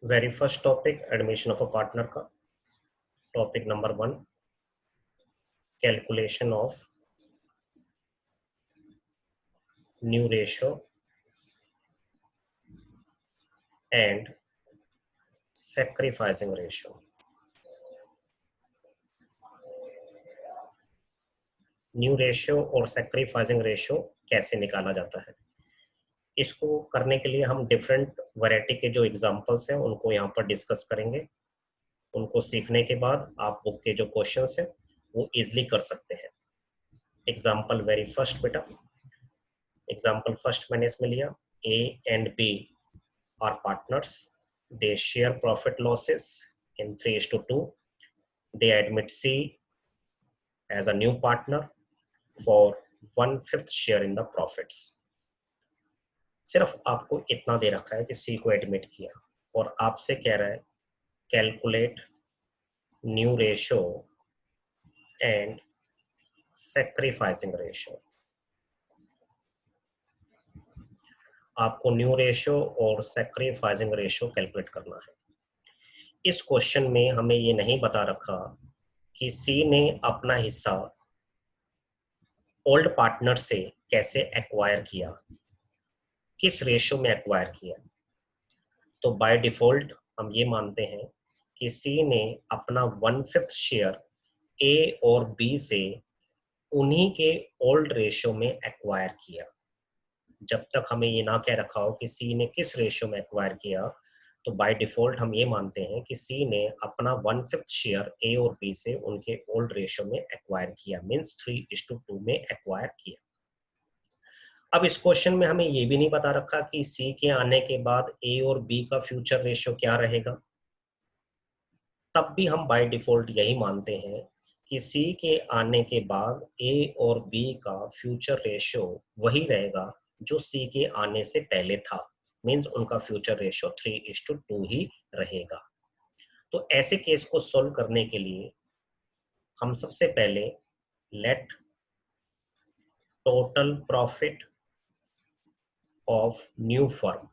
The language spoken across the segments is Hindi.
Very first topic admission of a partner का topic number 1 calculation of new ratio and sacrificing ratio. New ratio और सैक्रिफाइसिंग रेशियो कैसे निकाला जाता है, इसको करने के लिए हम डिफरेंट वैरायटी के जो एग्जांपल्स हैं उनको यहाँ पर डिस्कस करेंगे। उनको सीखने के बाद आप बुक के जो क्वेश्चंस हैं वो इजीली कर सकते हैं। एग्जांपल वेरी फर्स्ट बेटा, एग्जांपल फर्स्ट मैंने इसमें लिया A and B are partners. They share profit losses in 3:2. They admit C as a new partner for 1/5 share in the profits. सिर्फ आपको इतना दे रखा है कि C को एडमिट किया और आपसे कह रहा है calculate new ratio and sacrificing ratio. आपको न्यू रेशियो और सैक्रिफाइसिंग रेशियो कैलकुलेट करना है। इस क्वेश्चन में हमें ये नहीं बता रखा कि सी ने अपना हिस्सा ओल्ड पार्टनर से कैसे एक्वायर किया, किस रेशियो में एक्वायर किया। तो बाय डिफॉल्ट हम ये मानते हैं कि सी ने अपना 1/5 शेयर ए और बी से उन्हीं के ओल्ड रेशियो में एक्वायर किया। जब तक हमें ये ना कह रखा हो कि सी ने किस रेशियो में एक्वायर किया, तो बाय डिफॉल्ट हम ये मानते हैं कि सी ने अपना 1/5 शेयर ए और बी से उनके ओल्ड रेशियो में एक्वायर किया, मींस 3:2 में एक्वायर किया। अब इस क्वेश्चन में हमें ये भी नहीं बता रखा कि सी के आने के बाद ए और बी का फ्यूचर रेशियो क्या रहेगा। तब भी हम बाय डिफॉल्ट यही मानते हैं कि सी के आने के बाद ए और बी का फ्यूचर रेशियो वही रहेगा जो सी के आने से पहले था, मींस उनका फ्यूचर रेशियो 3:2 ही रहेगा। तो ऐसे केस को सॉल्व करने के लिए हम सबसे पहले let total profit of new firm,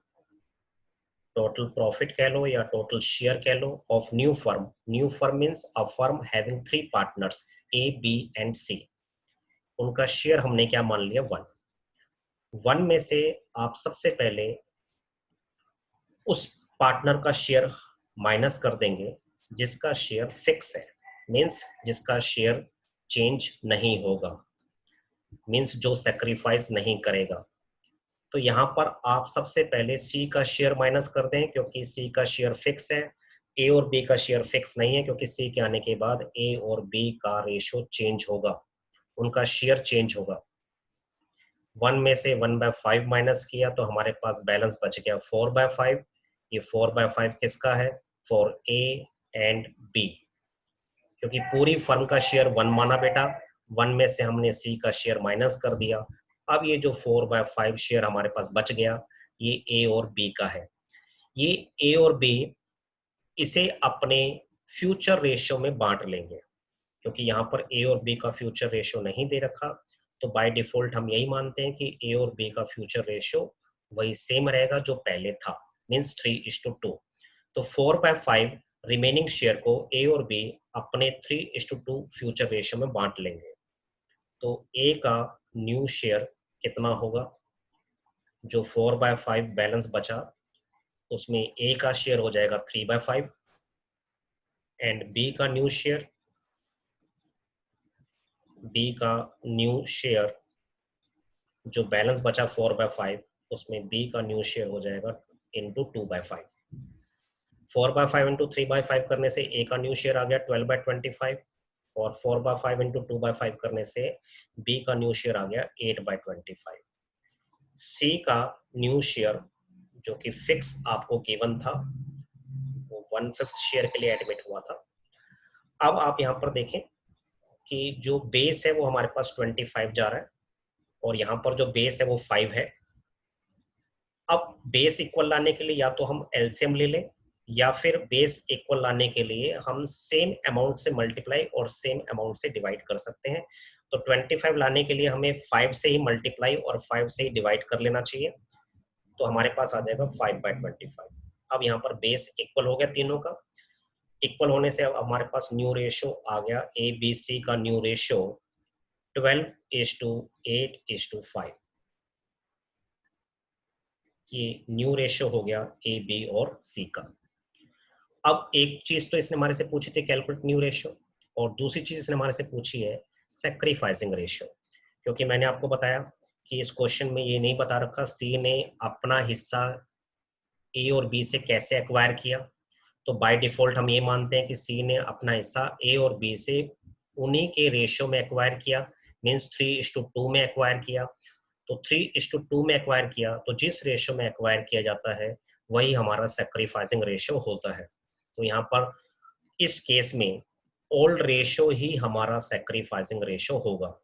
total profit कह लो या टोटल शेयर कह लो, of new firm. New firm means a firm having 3 partners A B and C. उनका शेयर हमने क्या मान लिया 1। 1 में से आप सबसे पहले उस पार्टनर का शेयर माइनस कर देंगे जिसका शेयर फिक्स है, मींस जिसका शेयर चेंज नहीं होगा, मींस जो सैक्रिफाइस नहीं करेगा। तो यहाँ पर आप सबसे पहले सी का शेयर माइनस कर दें क्योंकि सी का शेयर फिक्स है। ए और बी का शेयर फिक्स नहीं है क्योंकि सी के आने के बाद ए और बी का रेशियो चेंज होगा, उनका शेयर चेंज होगा। 1 में से 1/5 माइनस किया तो हमारे पास बैलेंस बच गया 4/5। ये 4/5 किसका है, फॉर ए एंड बी, क्योंकि पूरी फर्म का शेयर 1 माना बेटा। 1 में से हमने सी का शेयर माइनस कर दिया। अब ये जो 4/5 शेयर हमारे पास बच गया ये ए और बी का है। ये ए और बी इसे अपने फ्यूचर रेशियो में बांट लेंगे क्योंकि यहाँ पर ए और बी का फ्यूचर रेशियो नहीं दे रखा। तो बाय डिफॉल्ट हम यही मानते हैं कि ए और बी का फ्यूचर रेशियो वही सेम रहेगा जो पहले था, मींस 3:2। तो 4/5 रिमेनिंग शेयर को ए और बी अपने 3:2 फ्यूचर रेशियो में बांट लेंगे। तो ए का न्यू शेयर कितना होगा, जो 4/5 बैलेंस बचा उसमें ए का शेयर हो जाएगा 3/5 एंड बी का न्यू शेयर जो बैलेंस बचा 4/5 उसमें बी का न्यू शेयर हो जाएगा इंटू 2/5। 4/5 इंटू 3/5 करने से ए का न्यू शेयर आ गया 12/25 और 4/5 इंटू 2/5 करने से बी का न्यू शेयर आ गया 8/25। सी का न्यू शेयर जो कि फिक्स आपको गिवन था वो 1/5 शेयर के लिए एडमिट हुआ था। अब आप यहाँ पर देखें कि जो बेस है वो हमारे पास 25 जा रहा है और यहाँ पर जो बेस है वो 5 है। अब बेस इक्वल लाने के लिए या तो हम एलसीएम ले लें या फिर बेस इक्वल लाने के लिए हम सेम अमाउंट से मल्टीप्लाई और सेम अमाउंट से डिवाइड कर सकते हैं। तो 25 लाने के लिए हमें 5 से ही मल्टीप्लाई और 5 से ही डिवाइड कर लेना चाहिए। तो हमारे पास आ जाएगा 5/25। अब यहाँ पर बेस इक्वल हो गया तीनों का। इक्वल होने से अब हमारे पास न्यू रेशो आ गया, ए बी सी का न्यू रेशो 12:8:5। ये न्यू रेशो हो गया ए बी और सी का। अब एक चीज तो इसने हमारे से पूछी थी कैलकुलेट न्यू रेशो, और दूसरी चीज इसने हमारे से पूछी है सैक्रिफाइसिंग रेशो। क्योंकि मैंने आपको बताया कि इस क्वेश्चन में ये नहीं बता रखा सी ने अपना हिस्सा ए और बी से कैसे एक्वायर किया। तो बाय डिफॉल्ट हम ये मानते हैं कि सी ने अपना हिस्सा ए और बी से उन्हीं के रेशियो में एक्वायर किया, मीन्स 3:2 में एक्वायर किया। तो 3:2 में एक्वायर किया, तो जिस रेशियो में एक्वायर किया जाता है वही हमारा सैक्रिफाइसिंग रेशियो होता है। तो यहाँ पर इस केस में ओल्ड रेशियो ही हमारा सैक्रिफाइसिंग रेशियो होगा।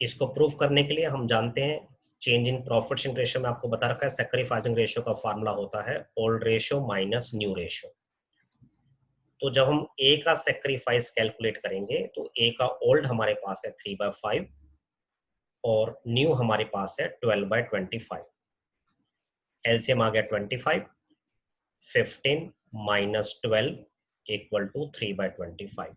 इसको प्रूव करने के लिए हम जानते हैं change in profit sharing ratio में आपको बता रखा है सैक्रिफाइसिंग रेशियो का फार्मूला होता है old ratio minus new ratio. तो जब हम ए का सैक्रिफाइस कैलकुलेट करेंगे तो ए का ओल्ड हमारे पास है 3/5 और न्यू हमारे पास है 12/25। एलसीएम आ गया 25, 15 माइनस 12 इक्वल टू 3/25।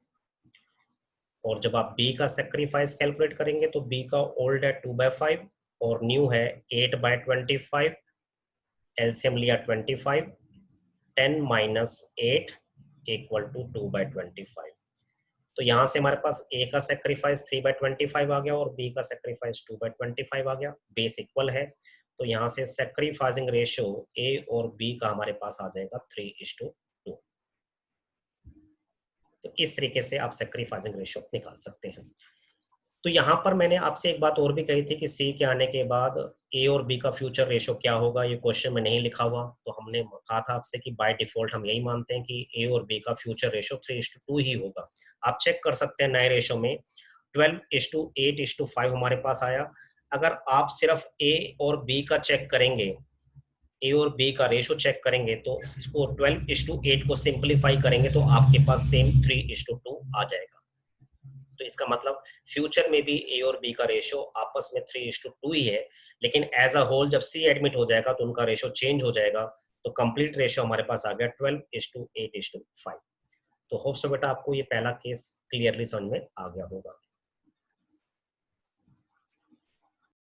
और जब आप बी का सैक्रिफाइस कैलकुलेट करेंगे तो बी का ओल्ड है 2/5 और न्यू है 8/25। एलसीएम लिया 25, 10 माइनस 8 इक्वल टू 2/25। तो यहाँ से हमारे पास ए का सेक्रीफाइस 3/25 आ गया और बी का सेक्रीफाइस 2/25 आ गया, बेस इक्वल है। तो यहाँ से सेक्रीफाइसिंग रेशियो ए और बी का हमारे पास आ जाएगा 3:2। तो इस तरीके से आप सेक्रीफाइसिंग रेशियो निकाल सकते हैं। तो यहाँ पर मैंने आपसे एक बात और भी कही थी कि सी के आने के बाद ए और बी का फ्यूचर रेशियो क्या होगा, ये क्वेश्चन में नहीं लिखा हुआ। तो हमने कहा था आपसे कि बाय डिफॉल्ट हम यही मानते हैं कि ए और बी का फ्यूचर रेशियो 3:2 ही होगा। आप चेक कर सकते हैं नए रेशियो में 12:8:5 हमारे पास आया। अगर आप सिर्फ ए और बी का चेक करेंगे, ए और बी का रेशियो चेक करेंगे, तो इसको 12:8 को सिंप्लीफाई करेंगे तो आपके पास सेम 3:2 आ जाएगा। तो इसका मतलब फ्यूचर में भी ए और बी का रेशियो आपस में 3:2 ही है, लेकिन एज अ होल जब सी एडमिट हो जाएगा तो उनका रेशियो चेंज हो जाएगा। तो कंप्लीट रेशियो हमारे पास आ गया 12:8:5। तो होप सो बेटा आपको ये पहला केस क्लियरली समझ में आ गया होगा।